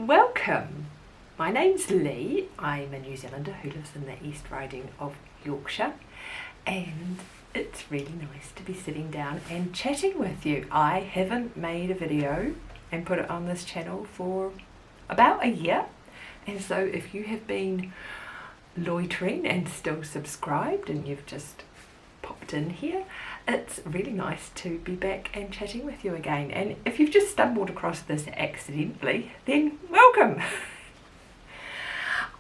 Welcome. My name's Lee. I'm a New Zealander who lives in the East Riding of Yorkshire, and it's really nice to be sitting down and chatting with you. I haven't made a video and put it on this channel for about a year, and so if you have been loitering and still subscribed and you've just popped in here, it's really nice to be back and chatting with you again. And if you've just stumbled across this accidentally, then welcome.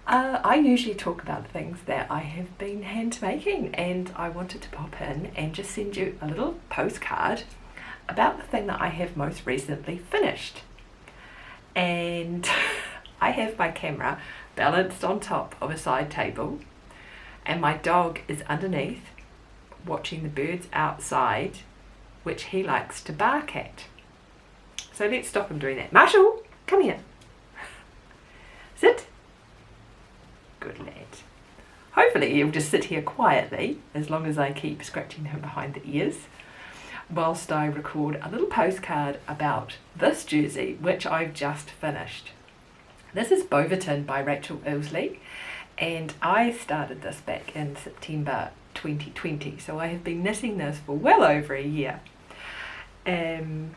I usually talk about things that I have been hand making, and I wanted to pop in and just send you a little postcard about the thing that I have most recently finished. And I have my camera balanced on top of a side table, and my dog is underneath watching the birds outside, which he likes to bark at. So let's stop him doing that. Marshall, come here. Sit. Good lad. Hopefully he'll just sit here quietly as long as I keep scratching him behind the ears whilst I record a little postcard about this jersey, which I've just finished. This is Bridgerton by Louleigh, and I started this back in September 2020, so I have been knitting this for well over a year. And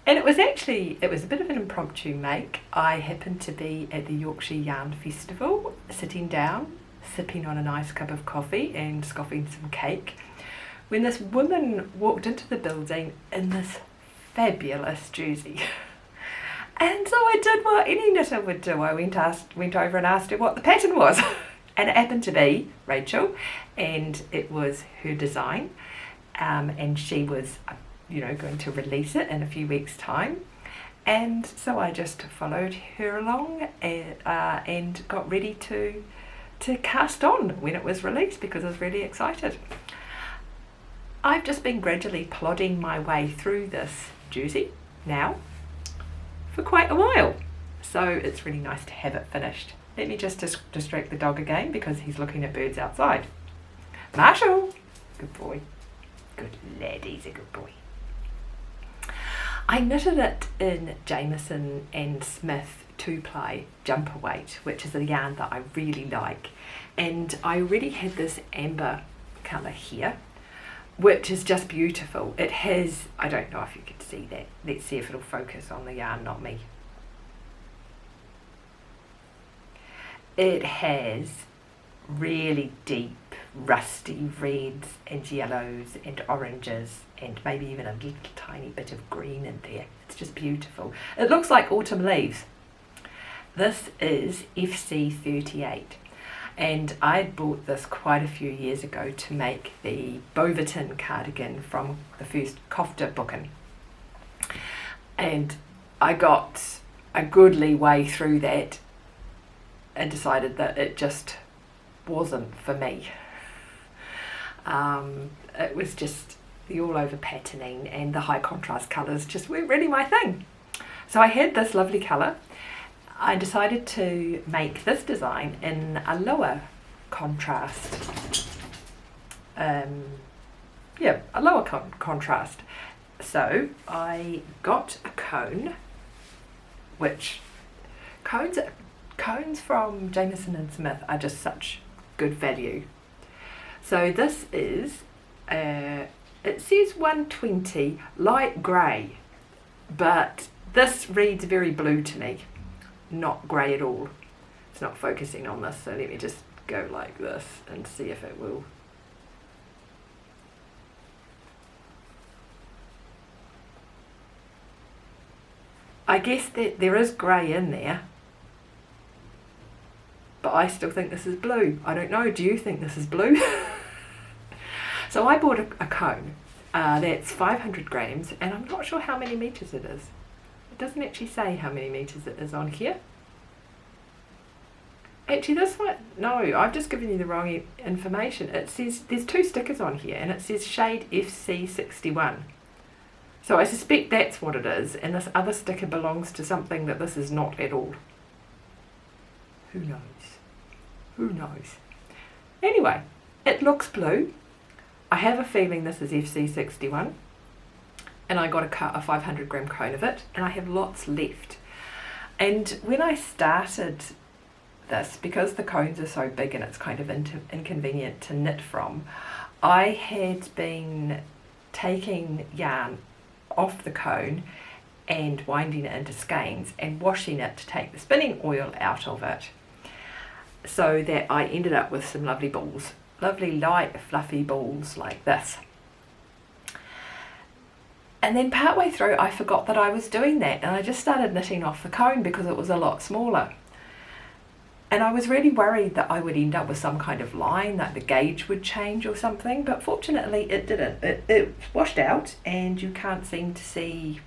it was a bit of an impromptu make. I happened to be at the Yorkshire Yarn Festival, sitting down, sipping on a nice cup of coffee and scoffing some cake, when this woman walked into the building in this fabulous jersey. And so I did what any knitter would do. I went over and asked her what the pattern was. And it happened to be Rachel, and it was her design, and she was going to release it in a few weeks' time. And so I just followed her along and got ready to cast on when it was released, because I was really excited. I've just been gradually plodding my way through this jersey now for quite a while, so it's really nice to have it finished. Let me just distract the dog again because he's looking at birds outside. Marshall! Good boy. Good lad, he's a good boy. I knitted it in Jameson and Smith 2-ply jumper weight, which is a yarn that I really like. And I already had this amber colour here, which is just beautiful. It has, I don't know if you can see that. Let's see if it'll focus on the yarn, not me. It has really deep rusty reds and yellows and oranges and maybe even a little tiny bit of green in there. It's just beautiful. It looks like autumn leaves. This is FC38, and I bought this quite a few years ago to make the Bridgerton cardigan from the first Kofta booking, and I got a goodly way through that and decided that it just wasn't for me. It was just the all over patterning and the high contrast colours just weren't really my thing. So I had this lovely colour. I decided to make this design in a lower contrast. A lower contrast. So I got a cone, which cones from Jameson and Smith are just such good value. So this is, it says 120 light grey, but this reads very blue to me, not grey at all. It's not focusing on this, so let me just go like this and see if it will. I guess that there is grey in there, but I still think this is blue. I don't know, do you think this is blue? So I bought a cone that's 500 grams, and I'm not sure how many meters it is. It doesn't actually say how many meters it is on here. Actually, this one, no, I've just given you the wrong information. It says, there's 2 stickers on here, and it says shade FC61. So I suspect that's what it is, and this other sticker belongs to something that this is not at all. Who knows? Who knows? Anyway, it looks blue. I have a feeling this is FC61, and I got a 500 gram cone of it, and I have lots left. And when I started this, because the cones are so big and it's kind of inconvenient to knit from, I had been taking yarn off the cone and winding it into skeins and washing it to take the spinning oil out of it, so that I ended up with some lovely balls, lovely light fluffy balls like this. And then partway through I forgot that I was doing that, and I just started knitting off the cone because it was a lot smaller. And I was really worried that I would end up with some kind of line, that the gauge would change or something, but fortunately it didn't. It washed out and you can't seem to see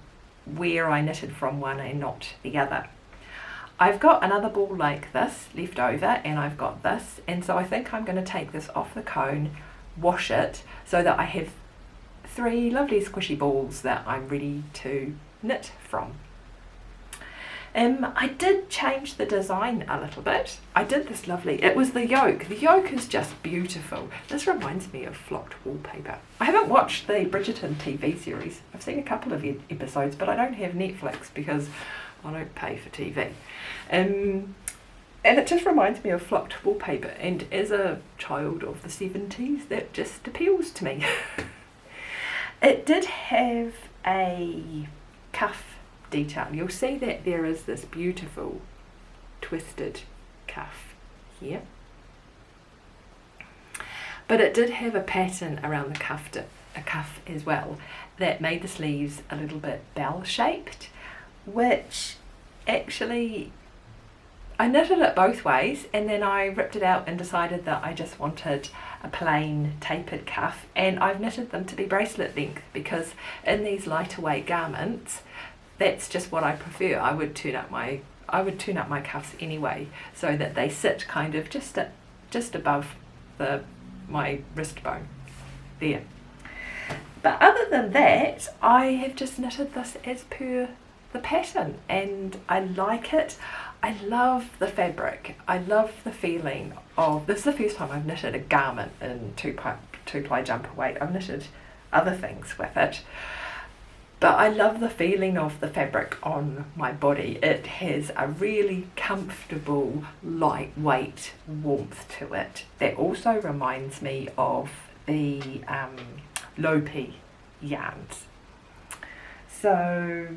where I knitted from one and not the other. I've got another ball like this left over, and I've got this, and so I think I'm going to take this off the cone, wash it, so that I have 3 lovely squishy balls that I'm ready to knit from. I did change the design a little bit. I did this lovely, it was the yoke. The yoke is just beautiful. This reminds me of flocked wallpaper. I haven't watched the Bridgerton TV series. I've seen a couple of episodes, but I don't have Netflix because I don't pay for TV. And it just reminds me of flocked wallpaper, and as a child of the 70s, that just appeals to me. It did have a cuff detail. You'll see that there is this beautiful twisted cuff here, but it did have a pattern around the cuff as well that made the sleeves a little bit bell shaped, which actually I knitted it both ways, and then I ripped it out and decided that I just wanted a plain tapered cuff, and I've knitted them to be bracelet length because in these lighter weight garments that's just what I prefer. I would turn up my cuffs anyway, so that they sit kind of just above my wrist bone there. But other than that, I have just knitted this as per the pattern, and I like it. I love the fabric. I love the feeling of, this is the first time I've knitted a garment in two-ply jumper weight. I've knitted other things with it, but I love the feeling of the fabric on my body. It has a really comfortable, lightweight warmth to it that also reminds me of the Louleigh yarns. So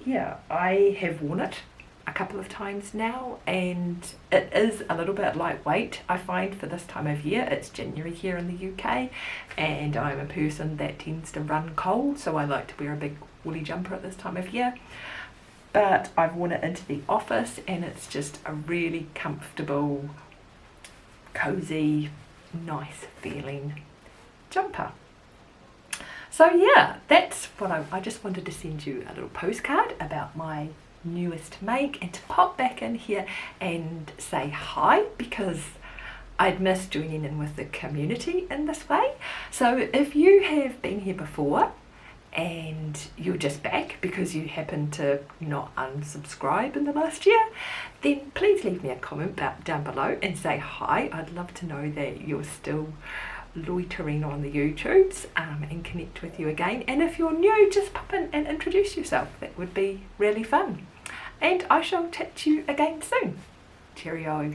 yeah, I have worn it a couple of times now, and it is a little bit lightweight. I find for this time of year, it's January here in the UK, and I'm a person that tends to run cold, so I like to wear a big woolly jumper at this time of year. But I've worn it into the office, and it's just a really comfortable, cozy, nice feeling jumper. So yeah, that's what I just wanted to send you a little postcard about my newest make, and to pop back in here and say hi, because I'd miss joining in with the community in this way. So if you have been here before and you're just back because you happen to not unsubscribe in the last year, then please leave me a comment down below and say hi. I'd love to know that you're still loitering on the YouTubes, and connect with you again. And if you're new, just pop in and introduce yourself. That would be really fun. And I shall chat to you again soon. Cheerio.